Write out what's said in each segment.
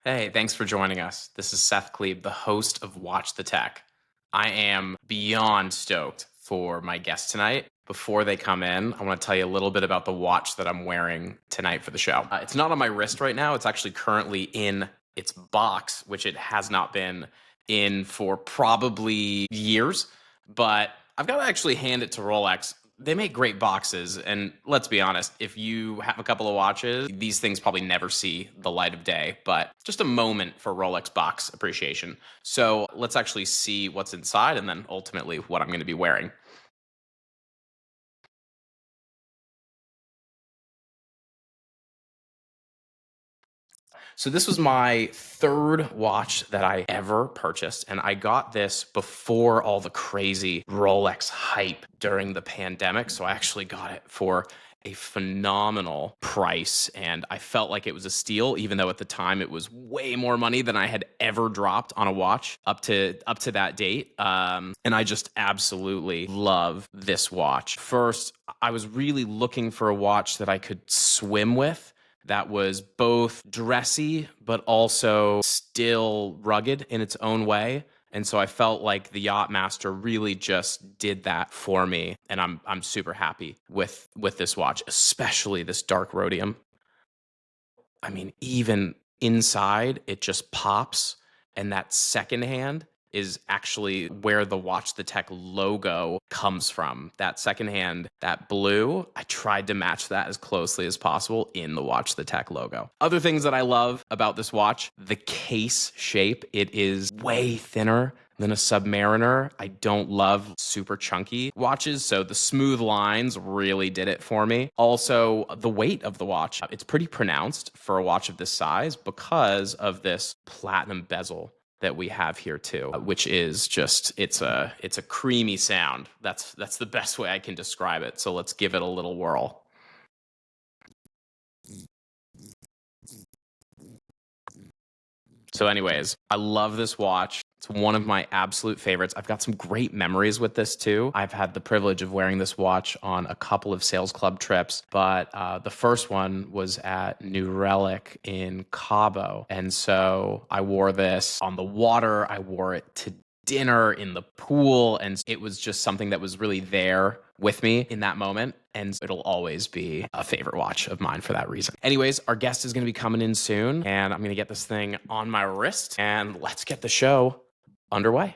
Hey, thanks for joining us. This is Seth Klebe, the host of Watch the Tech. I am beyond stoked for my guest tonight. Before they come in, I want to tell you a little bit about the watch that I'm wearing tonight for the show. It's not on my wrist right now. It's actually currently in its box, which it has not been in for probably years. But I've got to actually hand it to Rolex. They make great boxes, and let's be honest, if you have a couple of watches, these things probably never see the light of day, but just a moment for Rolex box appreciation. So let's actually see what's inside and then ultimately what I'm going to be wearing. So this was my third watch that I ever purchased, and I got this before all the crazy Rolex hype during the pandemic. So I actually got it for a phenomenal price, and I felt like it was a steal, even though at the time it was way more money than I had ever dropped on a watch up to that date. And I just absolutely love this watch. First, I was really looking for a watch that I could swim with, that was both dressy but also still rugged in its own way. And so I felt like the Yachtmaster really just did that for me, and I'm super happy with this watch, especially this dark rhodium. I mean, even inside, it just pops. And that second hand is actually where the Watch the Tech logo comes from. That second hand, that blue, I tried to match that as closely as possible in the Watch the Tech logo. Other things that I love about this watch, the case shape. It is way thinner than a Submariner. I don't love super chunky watches, so the smooth lines really did it for me. Also, the weight of the watch, it's pretty pronounced for a watch of this size because of this platinum bezel that we have here too, which is just it's a creamy sound. That's the best way I can describe it. So let's give it a little whirl. So anyways, I love this watch. It's one of my absolute favorites. I've got some great memories with this too. I've had the privilege of wearing this watch on a couple of sales club trips, but the first one was at New Relic in Cabo. And so I wore this on the water. I wore it to dinner in the pool, and it was just something that was really there with me in that moment, and it'll always be a favorite watch of mine for that reason. Anyways, our guest is going to be coming in soon, and I'm going to get this thing on my wrist, and let's get the show underway.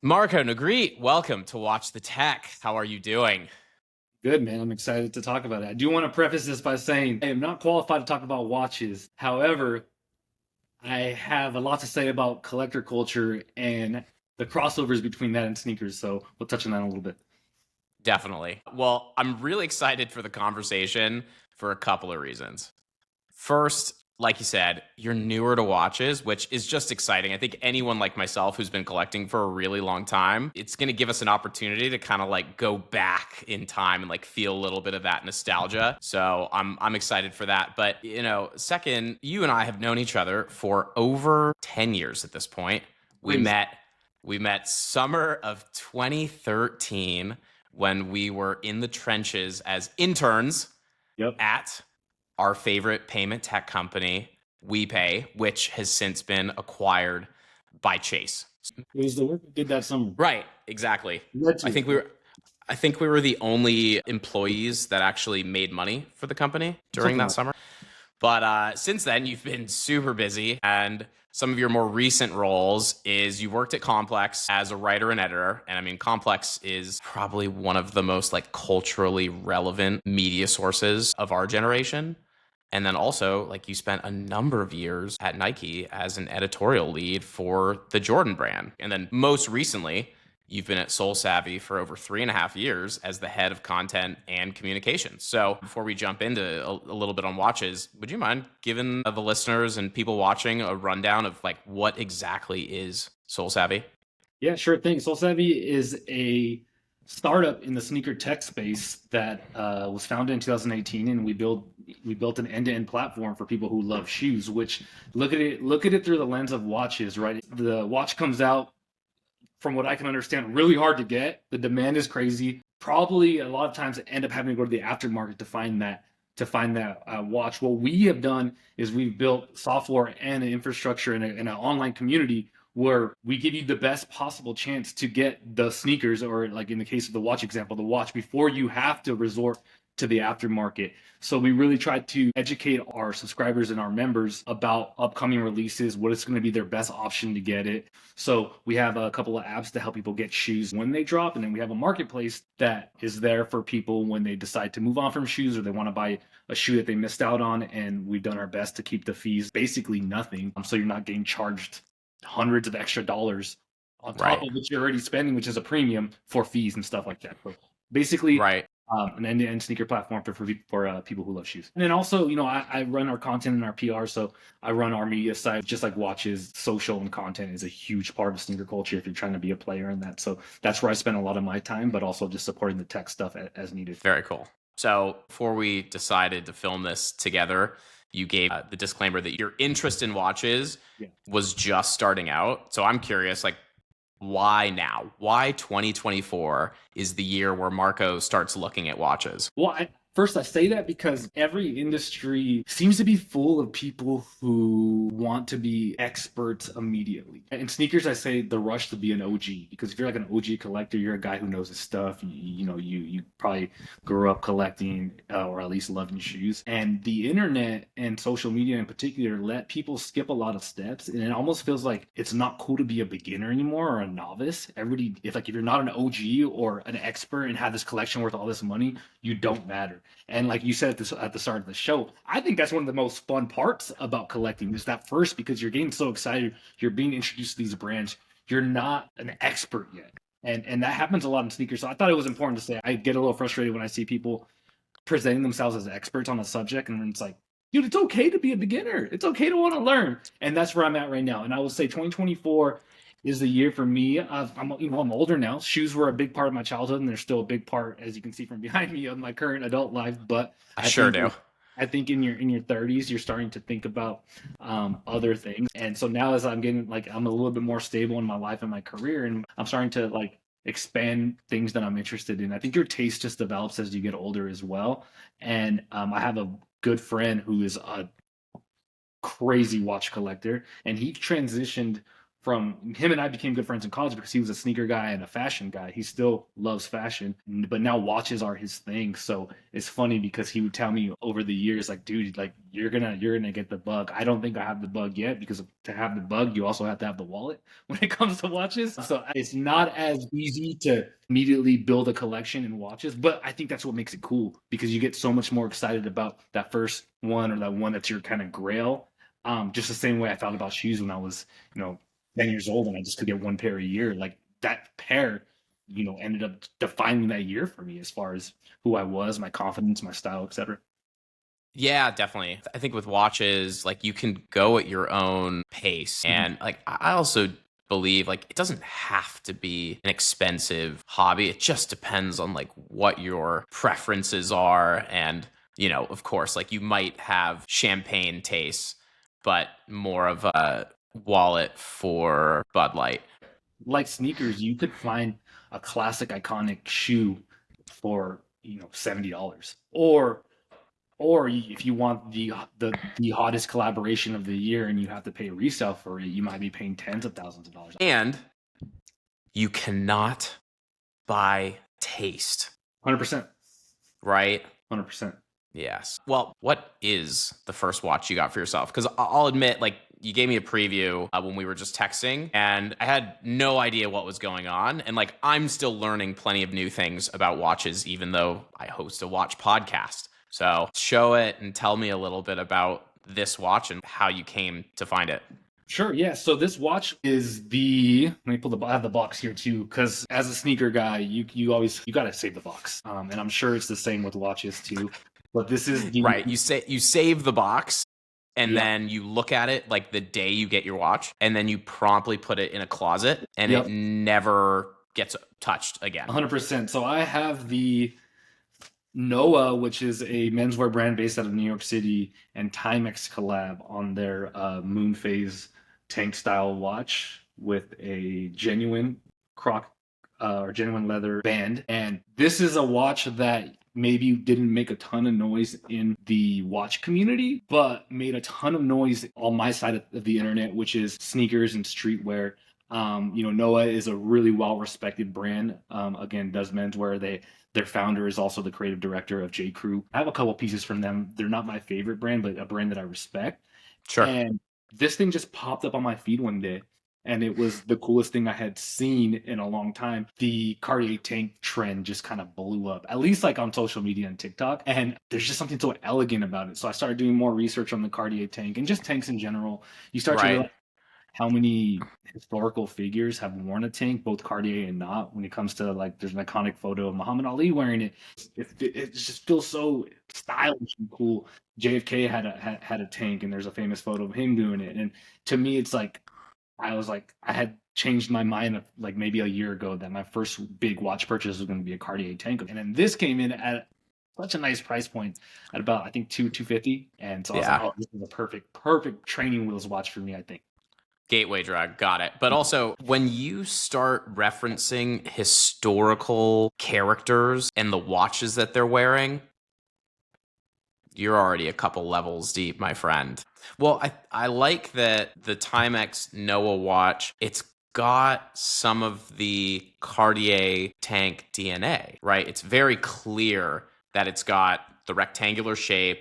Marco Negrete, welcome to Watch the Tech. How are you doing? Good, man. I'm excited to talk about it. I do want to preface this by saying I am not qualified to talk about watches. However, I have a lot to say about collector culture and the crossovers between that and sneakers. So we'll touch on that a little bit. Definitely. Well, I'm really excited for the conversation for a couple of reasons. First, like you said, you're newer to watches, which is just exciting. I think anyone like myself who's been collecting for a really long time, it's going to give us an opportunity to kind of like go back in time and like feel a little bit of that nostalgia. So I'm excited for that. But, second, you and I have known each other for over 10 years at this point. We met summer of 2013 when we were in the trenches as interns at our favorite payment tech company, WePay, which has since been acquired by Chase. It was the work we did that summer. Right, exactly. I think we were the only employees that actually made money for the company during that summer. But since then, you've been super busy, and some of your more recent roles is you worked at Complex as a writer and editor. And I mean, Complex is probably one of the most like culturally relevant media sources of our generation. And then also, like, you spent a number of years at Nike as an editorial lead for the Jordan brand. And then most recently, you've been at SoleSavy for over 3.5 years as the head of content and communications. So before we jump into a little bit on watches, would you mind giving the listeners and people watching a rundown of like what exactly is SoleSavy? Yeah, sure thing. SoleSavy is a startup in the sneaker tech space that was founded in 2018, and we built an end-to-end platform for people who love shoes. Which look at it through the lens of watches, right? The watch comes out, from what I can understand, really hard to get. The demand is crazy. probably a lot of times end up having to go to the aftermarket to find that watch. What we have done is we've built software and an infrastructure and an online community where we give you the best possible chance to get the sneakers, or like in the case of the watch example, the watch, before you have to resort to the aftermarket. So we really try to educate our subscribers and our members about upcoming releases, what is going to be their best option to get it. So we have a couple of apps to help people get shoes when they drop, and then we have a marketplace that is there for people when they decide to move on from shoes or they want to buy a shoe that they missed out on. And we've done our best to keep the fees basically nothing, so you're not getting charged hundreds of extra dollars on top of what you're already spending, which is a premium for fees and stuff like that. So basically, an end-to-end sneaker platform for people who love shoes. And then also, I run our content and our PR, so I run our media side. Just like watches, social and content is a huge part of sneaker culture if you're trying to be a player in that. So that's where I spend a lot of my time, but also just supporting the tech stuff as needed. Very cool. So before we decided to film this together, you gave the disclaimer that your interest in watches was just starting out. So I'm curious, like, why now? Why 2024 is the year where Marco starts looking at watches? Well, first I say that because every industry seems to be full of people who want to be experts immediately. In sneakers, I say the rush to be an OG, because if you're like an OG collector, you're a guy who knows his stuff. You probably grew up collecting or at least loving shoes. And the internet and social media in particular let people skip a lot of steps, and it almost feels like it's not cool to be a beginner anymore or a novice. Everybody, if you're not an OG or an expert and have this collection worth all this money, you don't matter. And like you said at the start of the show, I think that's one of the most fun parts about collecting, is that first, because you're getting so excited, you're being introduced to these brands, you're not an expert yet. And that happens a lot in sneakers. So I thought it was important to say. I get a little frustrated when I see people presenting themselves as experts on a subject, and it's like, dude, it's okay to be a beginner. It's okay to want to learn. And that's where I'm at right now. And I will say 2024 is the year for me. I'm older now. Shoes were a big part of my childhood, and they're still a big part, as you can see from behind me, of my current adult life. But I sure do. I think in your 30s, you're starting to think about other things. And so now, as I'm getting I'm a little bit more stable in my life and my career, and I'm starting to expand things that I'm interested in. I think your taste just develops as you get older as well. And I have a good friend who is a crazy watch collector, and he transitioned from him and I became good friends in college because he was a sneaker guy and a fashion guy. He still loves fashion, but now watches are his thing. So it's funny because he would tell me over the years, like, dude, like you're gonna get the bug. I don't think I have the bug yet, because to have the bug, you also have to have the wallet when it comes to watches. So it's not as easy to immediately build a collection in watches, but I think that's what makes it cool, because you get so much more excited about that first one, or that one that's your kind of grail. Just the same way I thought about shoes when I was, 10 years old and I just could get one pair a year. Like that pair, ended up defining that year for me as far as who I was, my confidence, my style, etc. Yeah, definitely. I think with watches, like, you can go at your own pace. And like, I also believe like it doesn't have to be an expensive hobby. It just depends on like what your preferences are. And, of course, like you might have champagne tastes, but more of a wallet for Bud Light. Like sneakers, you could find a classic iconic shoe for $70, or if you want the hottest collaboration of the year and you have to pay resale for it, you might be paying tens of thousands of dollars. And you cannot buy taste. 100%. Right? 100%. Yes. Well, what is the first watch you got for yourself? Because I'll admit, like, you gave me a preview when we were just texting, and I had no idea what was going on. And like, I'm still learning plenty of new things about watches, even though I host a watch podcast. So show it and tell me a little bit about this watch and how you came to find it. Sure, yeah. So this watch is let me I have the box here too, because as a sneaker guy, you gotta save the box. And I'm sure it's the same with watches too. But this is right. You save the box, and then you look at it like the day you get your watch, and then you promptly put it in a closet, and it never gets touched again. 100%. So I have the Noah, which is a menswear brand based out of New York City, and Timex collab on their moon phase tank style watch with a genuine or genuine leather band. And this is a watch that maybe didn't make a ton of noise in the watch community, but made a ton of noise on my side of the internet, which is sneakers and streetwear. Noah is a really well-respected brand. Again, does menswear. Their founder is also the creative director of J. Crew. I have a couple pieces from them. They're not my favorite brand, but a brand that I respect. Sure. And this thing just popped up on my feed one day, and it was the coolest thing I had seen in a long time. The Cartier tank trend just kind of blew up, at least like on social media and TikTok. And there's just something so elegant about it. So I started doing more research on the Cartier tank and just tanks in general. You start to Right. realize how many historical figures have worn a tank, both Cartier and not. When it comes to like, there's an iconic photo of Muhammad Ali wearing it. It just feels so stylish and cool. JFK had a tank, and there's a famous photo of him doing it. And to me, it's like I had changed my mind of like maybe a year ago that my first big watch purchase was going to be a Cartier tank, and then this came in at such a nice price point at about I think 250, and so I was like, Yeah. oh, this is a perfect training wheels watch for me, I think. Gateway drug, got it. But also, when you start referencing historical characters and the watches that they're wearing, you're already a couple levels deep, my friend. Well, I like that the Timex Noah watch, it's got some of the Cartier tank DNA, right? It's very clear that it's got the rectangular shape,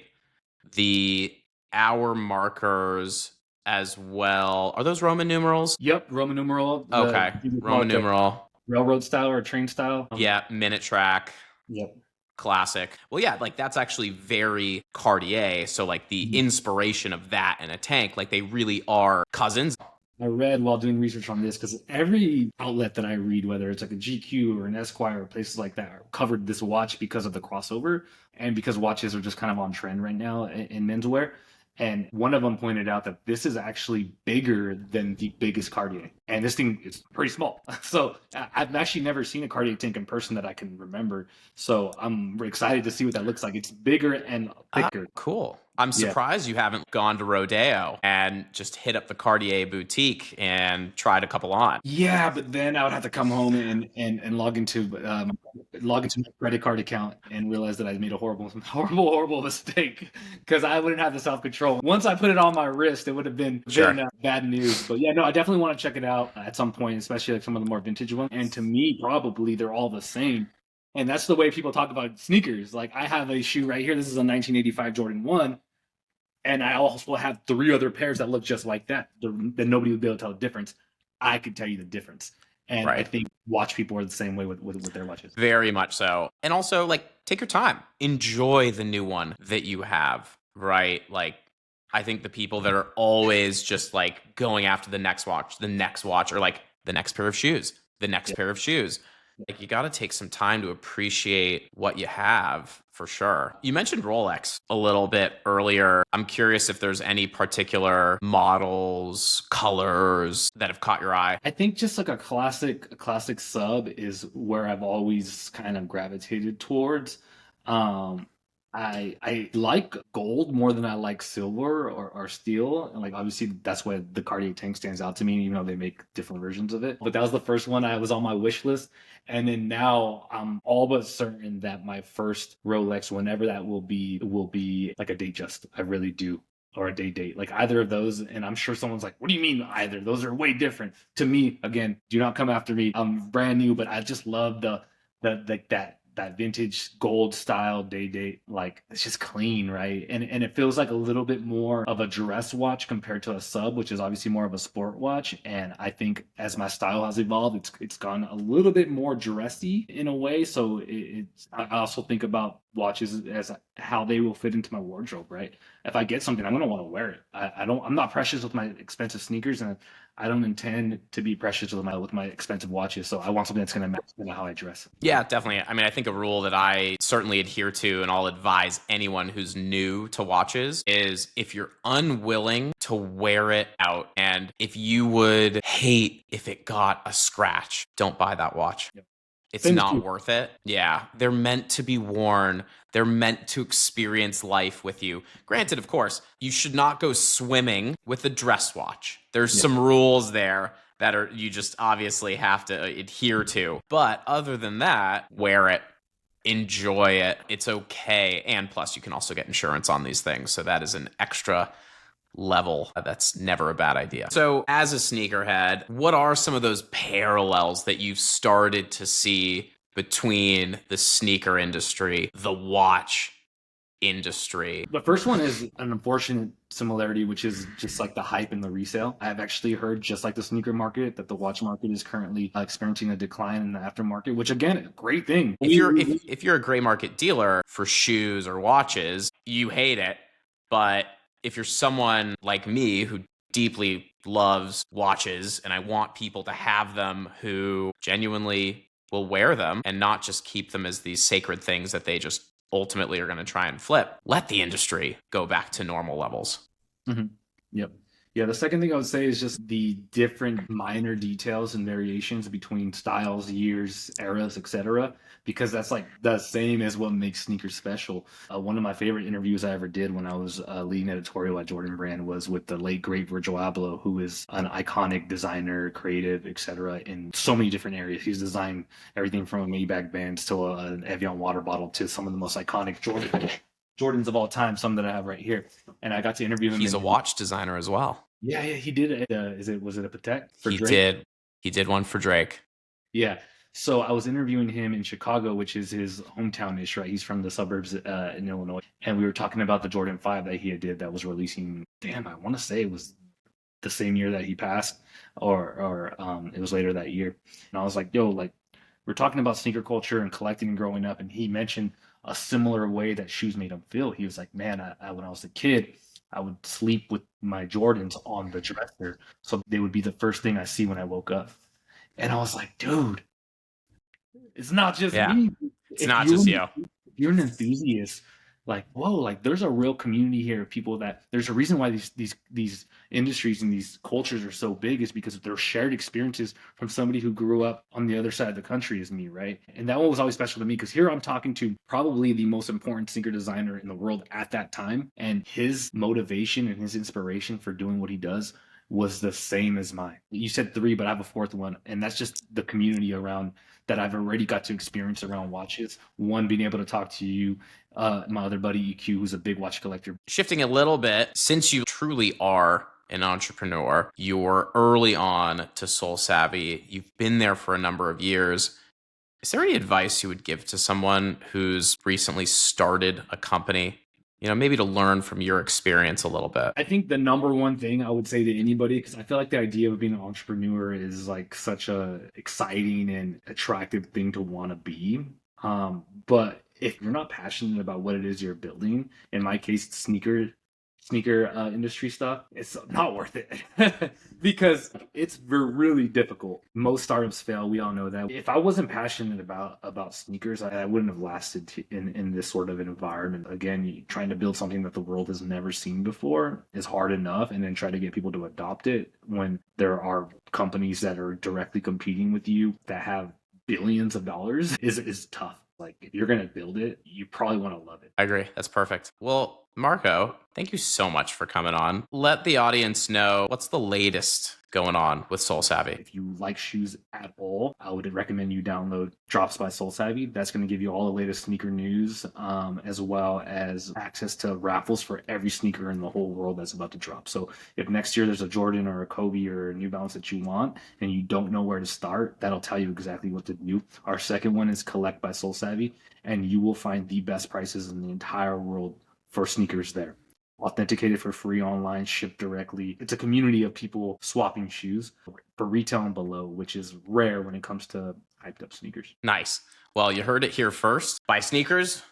the hour markers as well. Are those Roman numerals? Yep, Roman numeral. Okay, Roman numeral. Railroad style or train style. Yeah, minute track. Yep. Classic. Well, yeah, like that's actually very Cartier. So, like the inspiration of that in a tank, like they really are cousins. I read while doing research on this because every outlet that I read, whether it's like a GQ or an Esquire or places like that, covered this watch because of the crossover and because watches are just kind of on trend right now in menswear. And one of them pointed out that this is actually bigger than the biggest Cartier. And this thing is pretty small. So I've actually never seen a Cartier tank in person that I can remember. So I'm excited to see what that looks like. It's bigger and thicker. Cool. I'm surprised you haven't gone to Rodeo and just hit up the Cartier boutique and tried a couple on. Yeah, but then I would have to come home and log into my credit card account and realize that I made a horrible mistake because I wouldn't have the self control. Once I put it on my wrist, it would have been bad news. But yeah, no, I definitely want to check it out at some point, especially like some of the more vintage ones. And to me, probably they're all the same. And that's the way people talk about sneakers. Like I have a shoe right here. This is a 1985 Jordan 1. And I also have 3 other pairs that look just like that. That nobody would be able to tell the difference. I could tell you the difference. And I think watch people are the same way with their watches. Very much so. And also, like, take your time. Enjoy the new one that you have, right? Like, I think the people that are always just like going after the next watch, or like the next pair of shoes, pair of shoes. Like you got to take some time to appreciate what you have for sure. You mentioned Rolex a little bit earlier. I'm curious if there's any particular models, colors that have caught your eye. I think just like a classic sub is where I've always kind of gravitated towards. I like gold more than I like silver or steel. And like obviously that's why the Cartier tank stands out to me, even though they make different versions of it. But that was the first one I was on my wish list. And then now I'm all but certain that my first Rolex, whenever that will be like a Datejust. I really do. Or a date. Like either of those. And I'm sure someone's like, what do you mean either? Those are way different. To me, again, do not come after me. I'm brand new, but I just love that vintage gold style date. Like it's just clean, right? And it feels like a little bit more of a dress watch compared to a sub, which is obviously more of a sport watch. And I think as my style has evolved, it's gone a little bit more dressy in a way. So I also think about watches as how they will fit into my wardrobe, right? If I get something, I'm gonna want to wear it. I'm not precious with my expensive sneakers, and I don't intend to be precious with my expensive watches. So I want something that's gonna match how I dress. Yeah, definitely. I mean, I think a rule that I certainly adhere to and I'll advise anyone who's new to watches is if you're unwilling to wear it out and if you would hate if it got a scratch, don't buy that watch. Yep. It's not worth it. Yeah. They're meant to be worn. They're meant to experience life with you. Granted, of course, you should not go swimming with a dress watch. There's some rules there. that are you just obviously have to adhere to. But other than that, wear it, enjoy it. It's okay. And plus, you can also get insurance on these things. So that is an extra level. That's never a bad idea. So as a sneakerhead, what are some of those parallels that you've started to see between the sneaker industry, the watch industry? The first one is an unfortunate similarity, which is just like the hype and the resale. I've actually heard, just like the sneaker market, that the watch market is currently experiencing a decline in the aftermarket, which again, a great thing. If you're a gray market dealer for shoes or watches, you hate it. But if you're someone like me who deeply loves watches and I want people to have them who genuinely will wear them and not just keep them as these sacred things that they just ultimately are going to try and flip, let the industry go back to normal levels. Mm-hmm. Yep. Yeah, the second thing I would say is just the different minor details and variations between styles, years, eras, etc. Because that's like the same as what makes sneakers special. One of my favorite interviews I ever did when I was leading editorial at Jordan Brand was with the late great Virgil Abloh, who is an iconic designer, creative, etc. in so many different areas. He's designed everything from a Maybach bands to an Evian water bottle to some of the most iconic Jordans of all time, some that I have right here. And I got to interview him. He's a watch designer as well. Yeah, he did it. Was it a Patek for He Drake? He did one for Drake. Yeah. So I was interviewing him in Chicago, which is his hometown-ish, right? He's from the suburbs in Illinois. And we were talking about the Jordan 5 that he had did that was releasing, I want to say it was the same year that he passed, or it was later that year. And I was like, yo, like, we're talking about sneaker culture and collecting and growing up. And he mentioned a similar way that shoes made him feel. He was like, man, when I was a kid, I would sleep with my Jordans on the dresser, so they would be the first thing I see when I woke up. And I was like, dude, it's not just me. It's not just you. If you're an enthusiast, like, whoa, like there's a real community here of people that there's a reason why these industries and these cultures are so big, is because of their shared experiences from somebody who grew up on the other side of the country as me, right? And that one was always special to me because here I'm talking to probably the most important sneaker designer in the world at that time, and his motivation and his inspiration for doing what he does was the same as mine. You said three, but I have a fourth one, and that's just the community around that I've already got to experience around watches. One, being able to talk to you, my other buddy EQ, who's a big watch collector. Shifting a little bit, since you truly are an entrepreneur, you're early on to SoleSavy, you've been there for a number of years. Is there any advice you would give to someone who's recently started a company? You know, maybe to learn from your experience a little bit. I think the number one thing I would say to anybody, because I feel like the idea of being an entrepreneur is like such a exciting and attractive thing to want to be. But if you're not passionate about what it is you're building, in my case, sneaker industry stuff, it's not worth it because it's really difficult. Most startups fail. We all know that. If I wasn't passionate about sneakers, I wouldn't have lasted in this sort of environment. Again, trying to build something that the world has never seen before is hard enough, and then try to get people to adopt it when there are companies that are directly competing with you that have billions of dollars is tough. Like, if you're going to build it, you probably want to love it. I agree. That's perfect. Well, Marco, thank you so much for coming on. Let the audience know what's the latest going on with SoleSavy. If you like shoes at all, I would recommend you download Drops by SoleSavy. That's going to give you all the latest sneaker news, as well as access to raffles for every sneaker in the whole world that's about to drop. So if next year there's a Jordan or a Kobe or a New Balance that you want and you don't know where to start, that'll tell you exactly what to do. Our second one is Collect by SoleSavy, and you will find the best prices in the entire world for sneakers there. Authenticated for free online, shipped directly. It's a community of people swapping shoes for retail and below, which is rare when it comes to hyped up sneakers. Nice. Well, you heard it here first. Buy sneakers,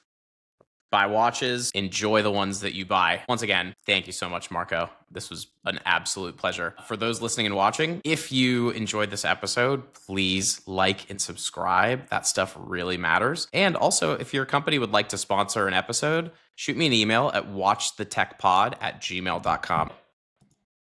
buy watches, enjoy the ones that you buy. Once again, thank you so much, Marco. This was an absolute pleasure. For those listening and watching, if you enjoyed this episode, please like and subscribe. That stuff really matters. And also, if your company would like to sponsor an episode, shoot me an email at watchthetechpod@gmail.com.